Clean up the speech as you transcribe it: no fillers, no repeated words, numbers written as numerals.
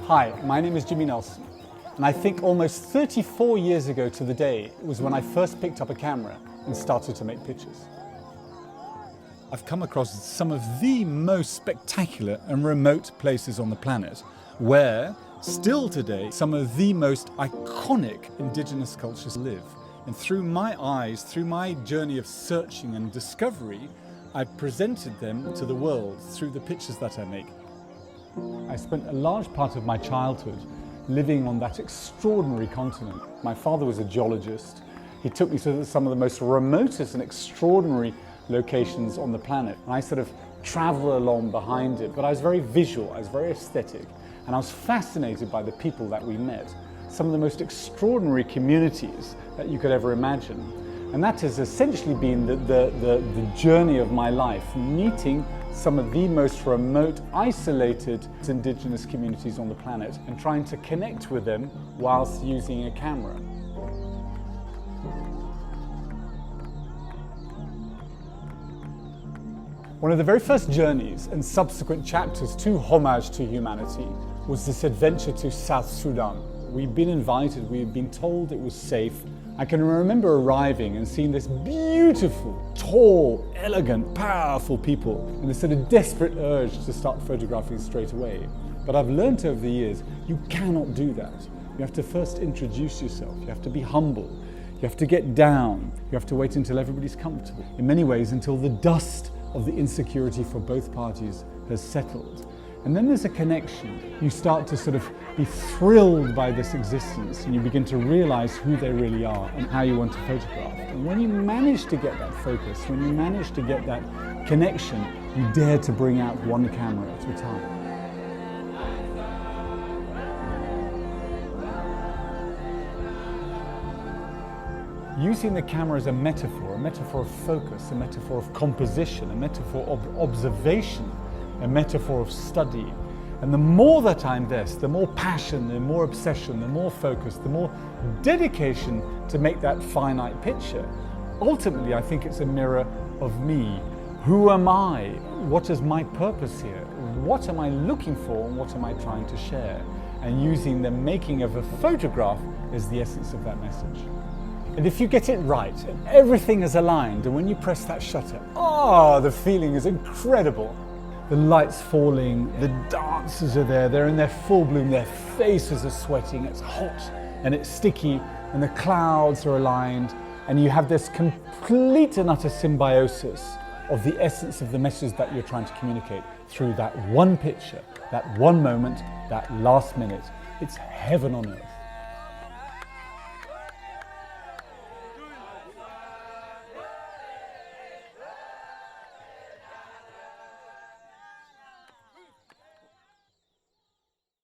Hi, my name is Jimmy Nelson, and I think almost 34 years ago to the day was when I first picked up a camera and started to make pictures. I've come across some of the most spectacular and remote places on the planet where, still today, some of the most iconic indigenous cultures live. And through my eyes, through my journey of searching and discovery, I've presented them to the world through the pictures that I make. I spent a large part of my childhood living on that extraordinary continent. My father was a geologist. He took me to some of the most remotest and extraordinary locations on the planet. And I sort of traveled along behind it, but I was very visual, I was very aesthetic, and I was fascinated by the people that we met. Some of the most extraordinary communities that you could ever imagine. And that has essentially been the journey of my life, meeting some of the most remote, isolated indigenous communities on the planet and trying to connect with them whilst using a camera. One of the very first journeys and subsequent chapters to Homage to Humanity was this adventure to South Sudan. We'd been invited, we had been told it was safe. I can remember arriving and seeing this beautiful, tall, elegant, powerful people and this sort of desperate urge to start photographing straight away. But I've learned over the years, you cannot do that. You have to first introduce yourself, you have to be humble, you have to get down, you have to wait until everybody's comfortable. In many ways, until the dust of the insecurity for both parties has settled. And then there's a connection. You start to sort of be thrilled by this existence and you begin to realize who they really are and how you want to photograph. And when you manage to get that focus, when you manage to get that connection, you dare to bring out one camera at a time. Using the camera as a metaphor of focus, a metaphor of composition, a metaphor of observation, a metaphor of study. And the more that I invest, the more passion, the more obsession, the more focus, the more dedication to make that finite picture. Ultimately, I think it's a mirror of me. Who am I? What is my purpose here? What am I looking for and what am I trying to share? And using the making of a photograph as the essence of that message. And if you get it right and everything is aligned, and when you press that shutter, the feeling is incredible. The light's falling, the dancers are there, they're in their full bloom, their faces are sweating, it's hot and it's sticky, and the clouds are aligned, and you have this complete and utter symbiosis of the essence of the message that you're trying to communicate through that one picture, that one moment, that last minute. It's heaven on earth.